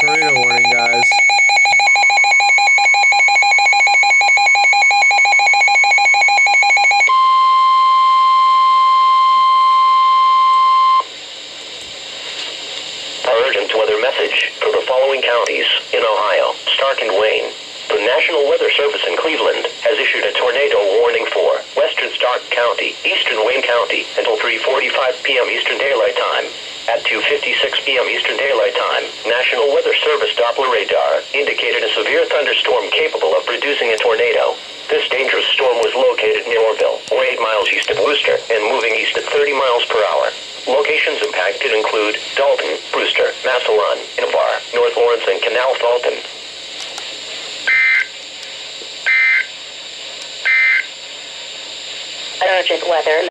tornado warning, guys. Urgent weather message for the following counties in Ohio: Stark and Wayne. The National Weather Service in Cleveland has issued a tornado warning for western Stark County, eastern Wayne County until 3:45 p.m. Eastern Daylight Time. At 2:56 p.m. Eastern Daylight Time, National Weather Service Doppler radar indicated a severe thunderstorm capable of producing a tornado. This dangerous storm was located near Orville, or 8 miles east of Worcester, and moving east at 30 miles per hour. Locations impacted include Dalton, Brewster, Massillon, Navarre, North Lawrence, and Canal Fulton. Urgent weather